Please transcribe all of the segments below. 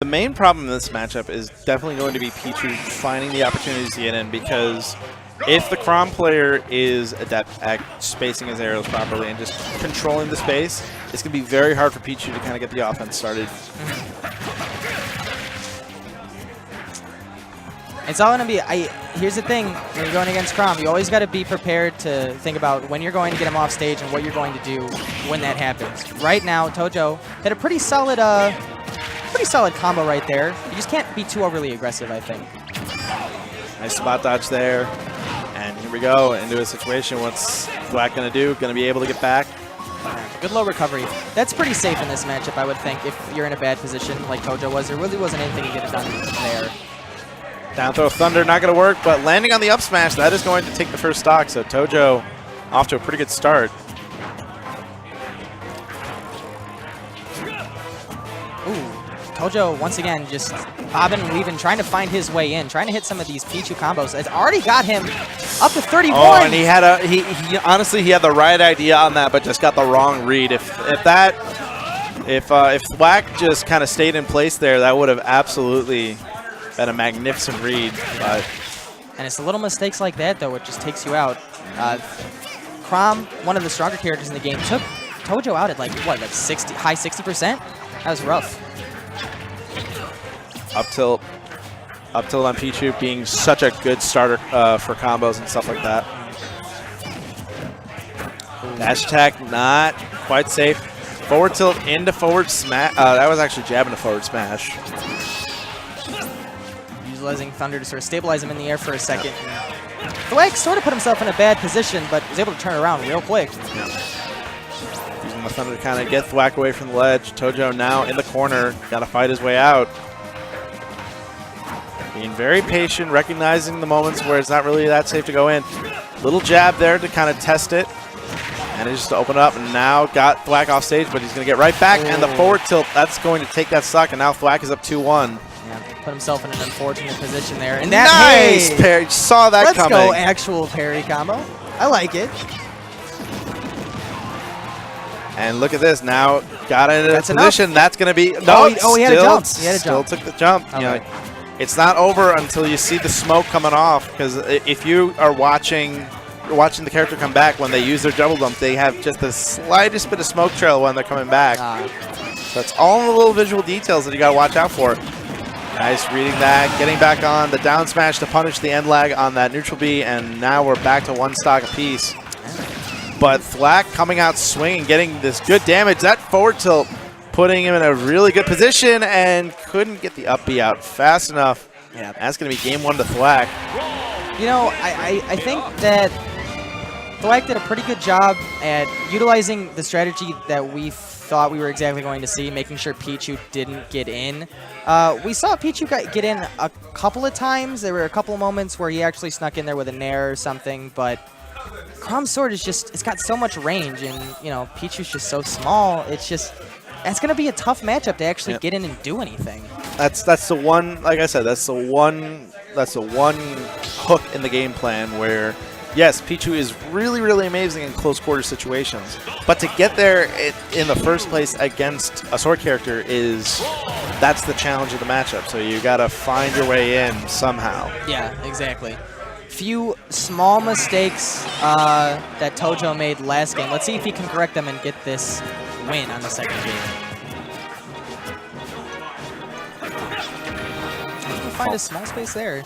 The main problem in this matchup is definitely going to be Pichu finding the opportunities to get in, because if the Chrom player is adept at spacing his arrows properly and just controlling the space, it's going to be very hard for Pichu to kind of get the offense started. It's all going to be, here's the thing, when you're going against Chrom, you always got to be prepared to think about when you're going to get him off stage and what you're going to do when that happens. Right now, Tojo had a pretty solid combo right there. You just can't be too overly aggressive, I think. Nice spot dodge there. And here we go into a situation. What's Thwack going to do? Going to be able to get back? Good low recovery. That's pretty safe in this matchup, I would think, if you're in a bad position like Tojo was. There really wasn't anything you could have done there. Down throw Thunder, not going to work, but landing on the up smash, that is going to take the first stock. So Tojo off to a pretty good start. Ooh, Tojo once again just bobbing and weaving, trying to find his way in, trying to hit some of these Pichu combos. It's already got him up to 31. Oh, and he had honestly he had the right idea on that, but just got the wrong read. If Thwack just kind of stayed in place there, that would have absolutely been a magnificent read. But and it's the little mistakes like that, though, it just takes you out. Chrom, one of the stronger characters in the game, took Tojo out at like 60, high 60%? That was rough. Up tilt on Pichu being such a good starter for combos and stuff like that. Dash attack not quite safe. Forward tilt into forward smash. That was actually jabbing a forward smash. Utilizing Thunder to sort of stabilize him in the air for a second. Thwack sort of put himself in a bad position, but was able to turn around real quick. Using the Thunder to kind of get Thwack away from the ledge. Tojo now in the corner, got to fight his way out. Being very patient, recognizing the moments where it's not really that safe to go in. Little jab there to kind of test it. And it's just to open up, and now got Thwack off stage, but he's going to get right back. Ooh. And the forward tilt, that's going to take that stock, and now Thwack is up 2-1. Yeah, put himself in an unfortunate position there. And nice parry. Saw that coming. Let's go actual parry combo. I like it. And look at this. Now got in a position. Enough. That's going to be... No, he had a jump. He had a still jump. took the jump. Okay. You know, it's not over until you see the smoke coming off, because if you are watching the character come back, when they use their double jump, they have just the slightest bit of smoke trail when they're coming back. So it's all the little visual details that you got to watch out for. Nice reading that, getting back on the down smash to punish the end lag on that neutral B, and now we're back to one stock apiece. But Thwack coming out swinging, getting this good damage. That forward tilt putting him in a really good position, and couldn't get the up B out fast enough. Yeah, that's going to be game one to Thwack. You know, I think that Thwack did a pretty good job at utilizing the strategy that we thought we were exactly going to see, making sure Pichu didn't get in. We saw Pichu get in a couple of times. There were a couple of moments where he actually snuck in there with a nair or something, but Chrom's sword is just, it's got so much range, and, you know, Pichu's just so small. It's just, that's going to be a tough matchup to actually get in and do anything. That's the one, like I said, that's the one hook in the game plan where, yes, Pichu is really, really amazing in close quarter situations, but to get there in the first place against a sword character that's the challenge of the matchup. So you got to find your way in somehow. Yeah, exactly. Few small mistakes that Tojo made last game. Let's see if he can correct them and get this win on the second game. Find a small space there.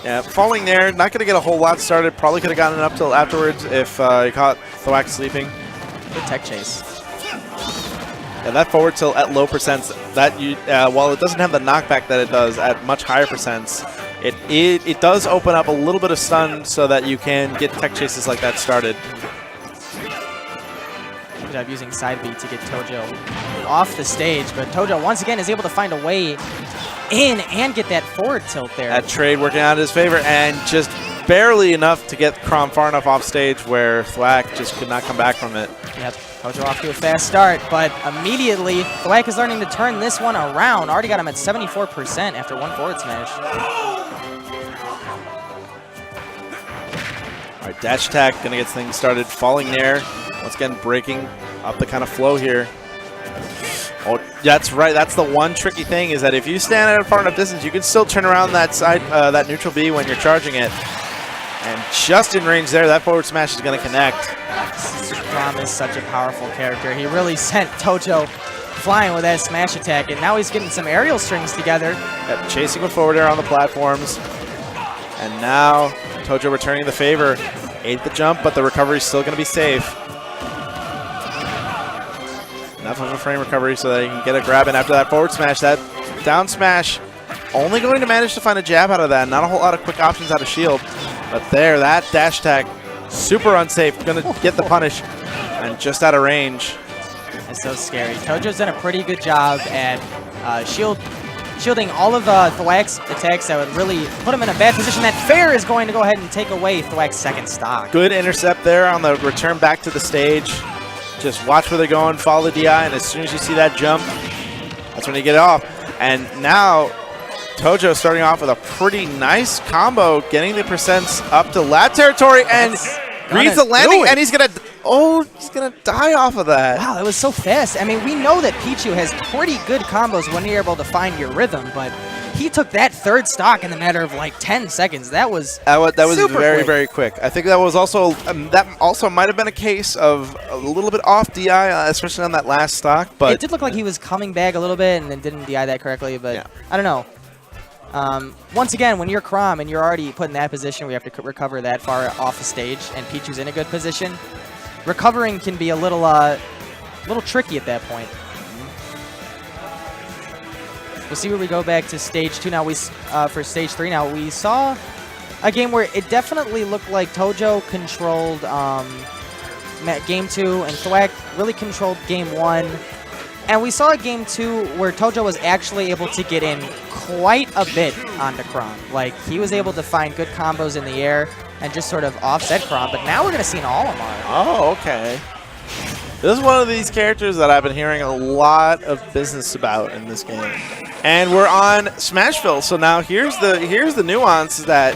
Yeah, falling there, not going to get a whole lot started. Probably could have gotten it up till afterwards if he caught Thwack sleeping. Good tech chase. Yeah, that forward tilt at low percents, while it doesn't have the knockback that it does at much higher percents, it does open up a little bit of stun so that you can get tech chases like that started. Good job using side B to get Tojo off the stage, but Tojo once again is able to find a way in and get that forward tilt there. That trade working out in his favor, and just barely enough to get Chrom far enough off stage where Thwack just could not come back from it. Yep, Tojo off to a fast start, but immediately Thwack is learning to turn this one around. Already got him at 74% after one forward smash. All right, dash attack, gonna get things started. Falling there, once again breaking up the kind of flow here. Oh, That's right. That's the one tricky thing is that if you stand at a far enough distance, you can still turn around that side, that neutral B when you're charging it. And just in range there, that forward smash is going to connect. Chrom is such a powerful character. He really sent Tojo flying with that smash attack, and now he's getting some aerial strings together. Yep, chasing with forward air on the platforms. And now Tojo returning the favor. Ate the jump, but the recovery is still going to be safe. Enough of a frame recovery so that he can get a grab in after that forward smash. That down smash only going to manage to find a jab out of that. Not a whole lot of quick options out of shield. But there, that dash attack, super unsafe. Going to get the punish and just out of range. That's so scary. Tojo's done a pretty good job at shielding all of Thwack's attacks that would really put him in a bad position. That fair is going to go ahead and take away Thwack's second stock. Good intercept there on the return back to the stage. Just watch where they're going, follow the DI, and as soon as you see that jump, that's when you get it off. And now Tojo starting off with a pretty nice combo, getting the percents up to lab territory, and reads the landing, and he's gonna die off of that. Wow, that was so fast. I mean, we know that Pichu has pretty good combos when you're able to find your rhythm, but he took that third stock in the matter of like 10 seconds. That was very, quick. very quick. I think that was also that also might have been a case of a little bit off DI, especially on that last stock. But it did look like he was coming back a little bit and then didn't DI that correctly. But yeah. I don't know. Once again, when you're Chrom and you're already put in that position, we have to recover that far off the stage, and Pichu's in a good position. Recovering can be a little tricky at that point. We'll see where we go back to stage 2 now. For stage 3 now, we saw a game where it definitely looked like Tojo controlled game 2 and Thwack really controlled game 1. And we saw a game 2 where Tojo was actually able to get in quite a bit onto Chrom. Like, he was able to find good combos in the air and just sort of offset Chrom. But now we're going to see an Olimar. Oh, okay. This is one of these characters that I've been hearing a lot of business about in this game. And we're on Smashville, so now here's the nuance that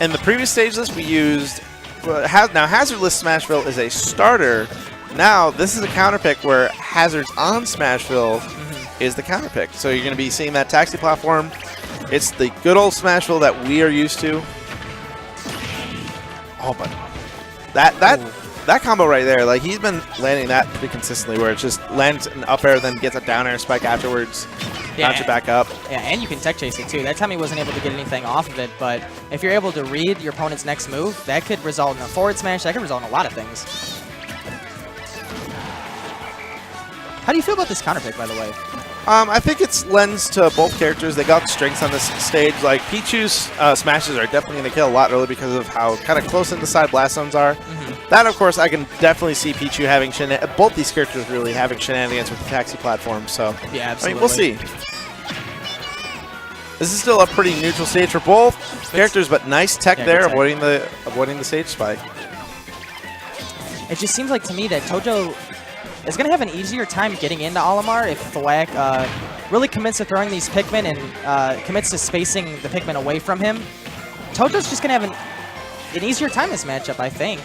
in the previous stage list we used, now Hazardless Smashville is a starter. Now this is a counter pick where Hazards on Smashville is the counter pick. So you're going to be seeing that taxi platform. It's the good old Smashville that we are used to. Oh, but that combo right there, like he's been landing that pretty consistently where it just lands an up air, then gets a down air spike afterwards, bounce it back up. Yeah, and you can tech chase it too. That time he wasn't able to get anything off of it, but if you're able to read your opponent's next move, that could result in a forward smash, that could result in a lot of things. How do you feel about this counter pick, by the way? I think it lends to both characters. They got strengths on this stage. Like Pichu's smashes are definitely going to kill a lot early because of how kind of close in the side blast zones are. That, of course, I can definitely see Pichu having both these characters really having shenanigans with the taxi platform. So yeah, absolutely. I mean, we'll see. This is still a pretty neutral stage for both characters, but nice tech there, avoiding the stage spike. It just seems like to me that Tojo is going to have an easier time getting into Olimar if Thwack really commits to throwing these Pikmin and commits to spacing the Pikmin away from him. Tojo's just going to have an easier time this matchup, I think.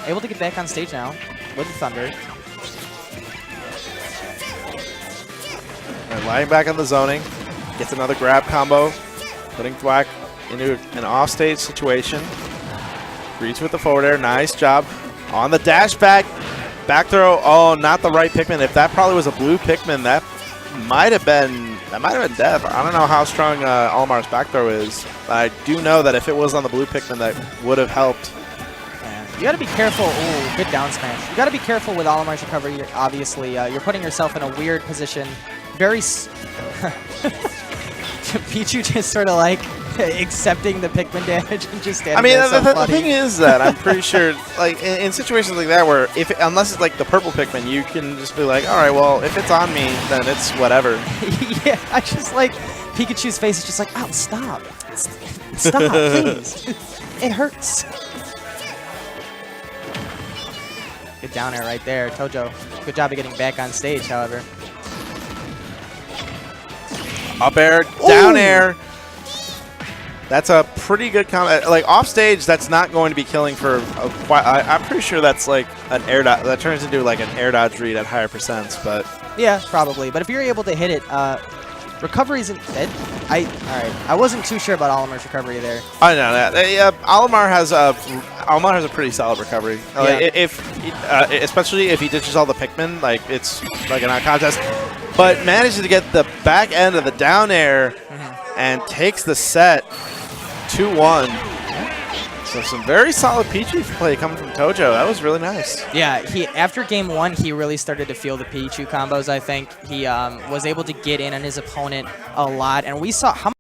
Able to get back on stage now with the Thunder. And lying back on the zoning, gets another grab combo, putting Thwack into an off-stage situation. Reads with the forward air, nice job. On the dash back throw. Oh, not the right Pikmin. If that probably was a blue Pikmin, that might have been death. I don't know how strong Olimar's back throw is. I do know that if it was on the blue Pikmin, that would have helped. Yeah. You got to be careful. Ooh, good down smash. You got to be careful with Olimar's recovery. Obviously, you're putting yourself in a weird position. Very. Pichu just sort of like accepting the Pikmin damage and just standing there. The thing is that I'm pretty sure, like in situations like that, where unless it's like the purple Pikmin, you can just be like, all right, well, if it's on me, then it's whatever. Yeah, I just like Pikachu's face is just like, oh, stop, stop, please, it hurts. Good down air right there, Tojo. Good job of getting back on stage, however. Up air, down air. That's a pretty good combo. Like off stage, that's not going to be killing for quite. I'm pretty sure that's like an air dodge. That turns into like an air dodge read at higher percents. But yeah, probably. But if you're able to hit it, recovery isn't dead. All right. I wasn't too sure about Olimar's recovery there. I know that. Olimar has a pretty solid recovery. Yeah. Especially if he ditches all the Pikmin, like it's like a non-contest. But manages to get the back end of the down air and takes the set 2-1. So some very solid Pichu play coming from Tojo. That was really nice. Yeah, after game 1, he really started to feel the Pichu combos, I think. He was able to get in on his opponent a lot, and we saw how